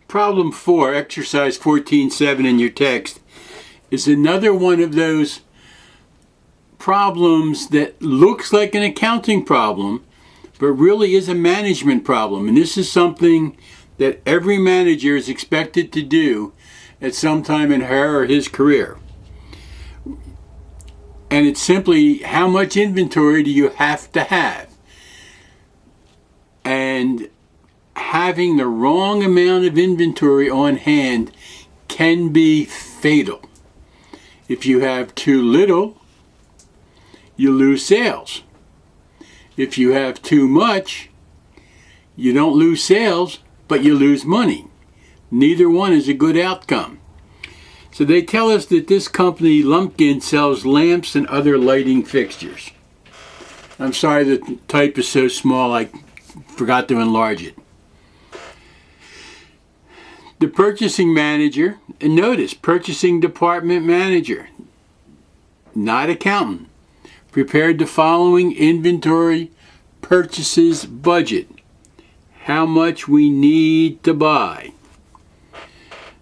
Problem 4, exercise 14.7 in your text, is another one of those problems that looks like an accounting problem, but really is a management problem. And this is something that every manager is expected to do at some time in her or his career. And it's simply, how much inventory do you have to have? And having the wrong amount of inventory on hand can be fatal. If you have too little, you lose sales. If you have too much, you don't lose sales, but you lose money. Neither one is a good outcome. So they tell us that this company, Lumpkin, sells lamps and other lighting fixtures. I'm sorry the type is so small I forgot to enlarge it. The purchasing manager, and notice, purchasing department manager, not accountant, prepared the following inventory purchases budget. How much we need to buy.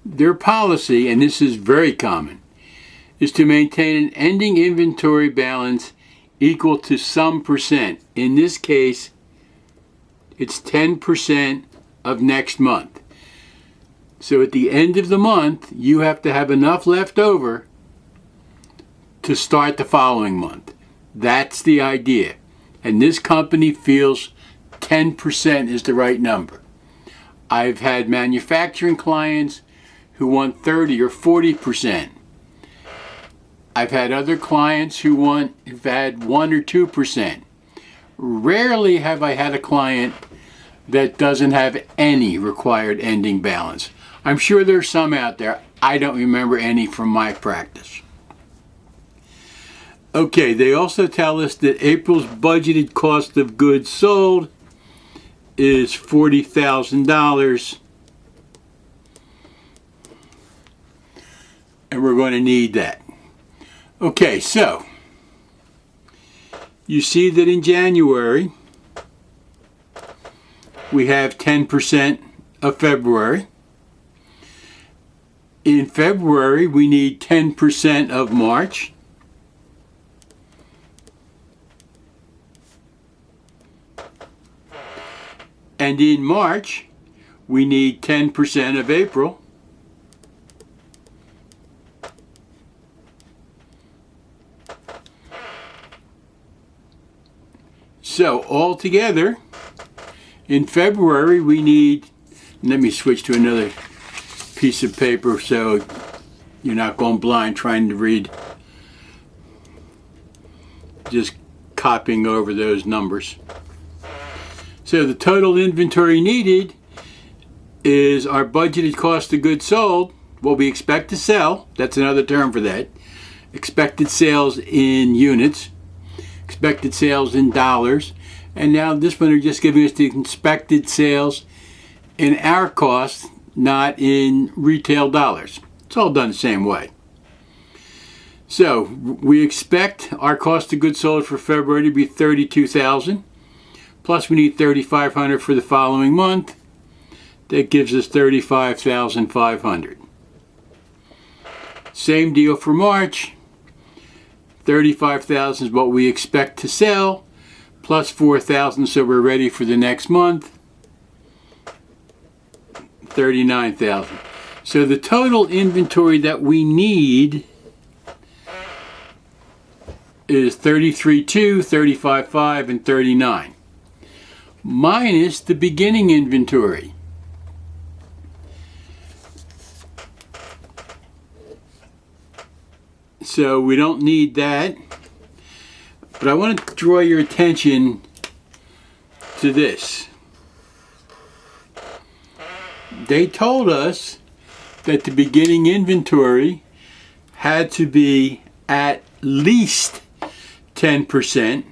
Their policy, and this is very common, is to maintain an ending inventory balance equal to some percent. In this case, it's 10% of next month. So at the end of the month, you have to have enough left over to start the following month. That's the idea. And this company feels 10% is the right number. I've had manufacturing clients who want 30 or 40%. I've had other clients who've had 1 or 2%. Rarely have I had a client that doesn't have any required ending balance. I'm sure there's some out there. I don't remember any from my practice. Okay, they also tell us that April's budgeted cost of goods sold is $40,000. And we're going to need that. Okay, so you see that in January we have 10% of February. In February we need 10% of March. And in March we need 10% of April. So altogether, in February we need, let me switch to another piece of paper so you're not going blind trying to read, just copying over those numbers. So the total inventory needed is our budgeted cost of goods sold, what we expect to sell, that's another term for that, expected sales in units, expected sales in dollars, and now this one they're just giving us the expected sales in our cost, not in retail dollars. It's all done the same way. So we expect our cost of goods sold for February to be $32,000, plus we need $3,500 for the following month. That gives us $35,500. Same deal for March. $35,000 is what we expect to sell, plus $4,000, so we're ready for the next month. $39,000. So the total inventory that we need is $33,200, $35,500, and $39,000, minus the beginning inventory. So we don't need that. But I want to draw your attention to this. They told us that the beginning inventory had to be at least 10%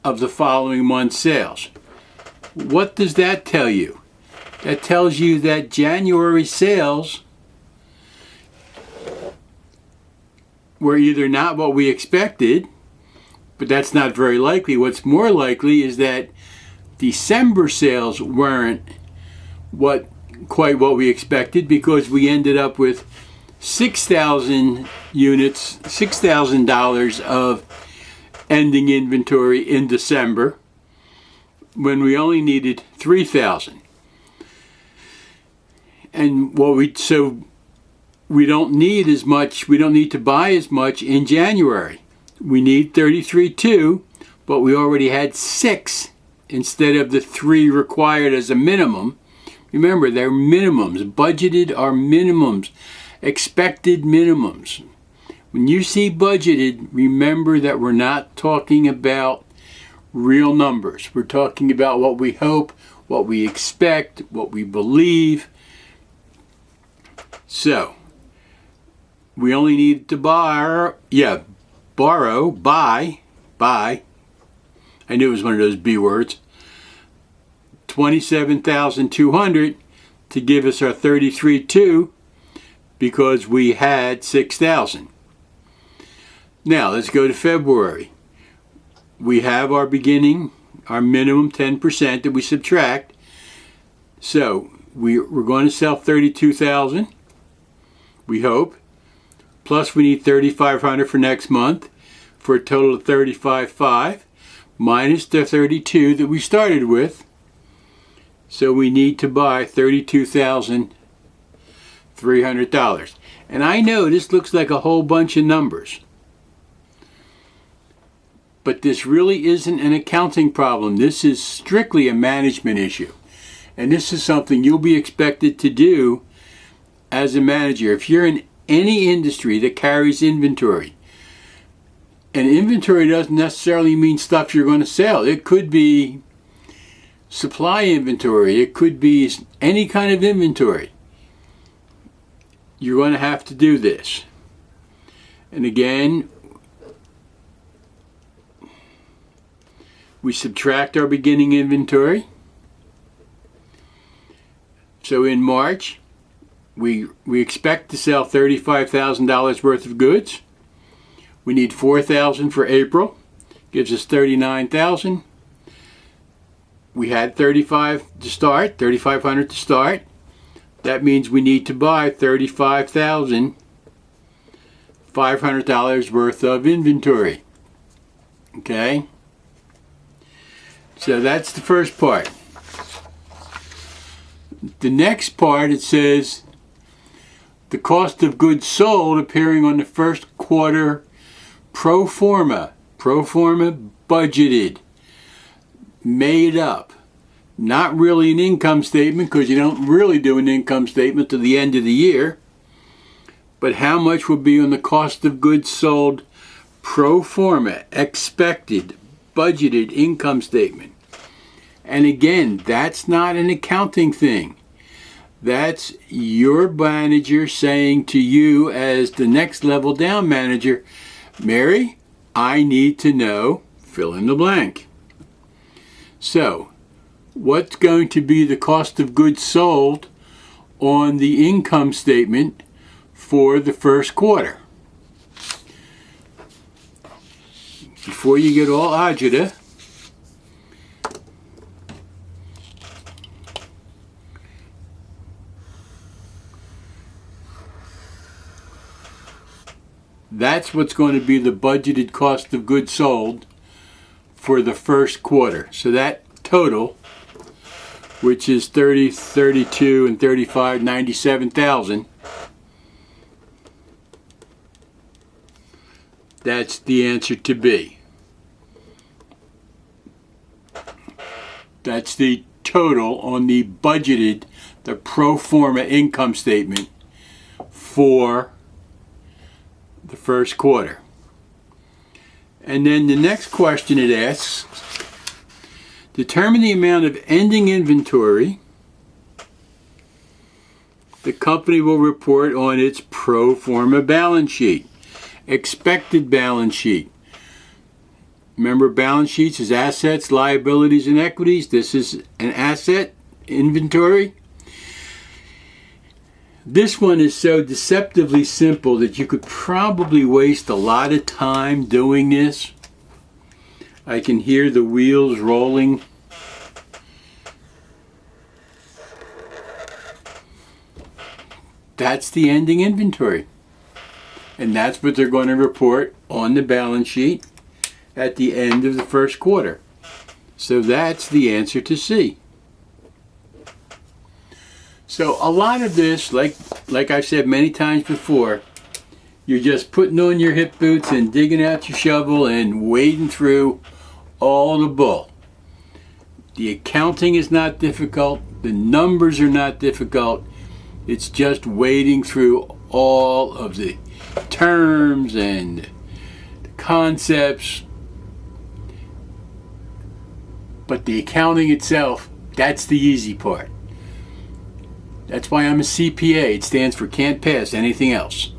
of the following month's sales. What does that tell you? That tells you that January sales were either not what we expected, but that's not very likely. What's more likely is that December sales weren't what quite what we expected because we ended up with 6,000 units, $6,000 of ending inventory in December when we only needed 3,000. And so we don't need as much, we don't need to buy as much in January. We need 33.2, but we already had 6 instead of the 3 required as a minimum. Remember, they're minimums. Budgeted are minimums. Expected minimums. When you see budgeted, remember that we're not talking about real numbers. We're talking about what we hope, what we expect, what we believe. So, we only need to buy. I knew it was one of those B words. 27,200 to give us our 33.2 because we had 6,000. Now let's go to February. We have our beginning, our minimum 10% that we subtract. So we're going to sell 32,000. We hope. Plus we need 3,500 for next month for a total of 35,500 minus the 32 that we started with. So we need to buy $32,300. And I know this looks like a whole bunch of numbers. But this really isn't an accounting problem. This is strictly a management issue. And this is something you'll be expected to do as a manager. If you're in any industry that carries inventory, and inventory doesn't necessarily mean stuff you're going to sell. It could be supply inventory. It could be any kind of inventory. You're going to have to do this. And again, we subtract our beginning inventory. So in March, we expect to sell $35,000 worth of goods. We need 4,000 for April. Gives us 39,000. We had 3,500 to start. That means we need to buy $35,500 worth of inventory. Okay? So that's the first part. The next part, it says the cost of goods sold appearing on the first quarter pro forma budgeted, made up. Not really an income statement because you don't really do an income statement to the end of the year. But how much will be on the cost of goods sold pro forma, expected, budgeted income statement? And again, that's not an accounting thing. That's your manager saying to you as the next level down manager, Mary, I need to know, fill in the blank. So, what's going to be the cost of goods sold on the income statement for the first quarter? Before you get all agita, that's what's going to be the budgeted cost of goods sold for the first quarter. So that total, which is 30, 32, and 35, 97,000. That's the answer to B. That's the total on the budgeted, the pro forma income statement for the first quarter. And then the next question it asks, determine the amount of ending inventory the company will report on its pro forma balance sheet, expected balance sheet. Remember, balance sheets is assets, liabilities, and equities. This is an asset, inventory. This one is so deceptively simple that you could probably waste a lot of time doing this. I can hear the wheels rolling. That's the ending inventory. And that's what they're going to report on the balance sheet at the end of the first quarter. So that's the answer to C. So a lot of this, like I've said many times before, you're just putting on your hip boots and digging out your shovel and wading through all the bull. The accounting is not difficult. The numbers are not difficult. It's just wading through all of the terms and the concepts. But the accounting itself, that's the easy part. That's why I'm a CPA. It stands for can't pass anything else.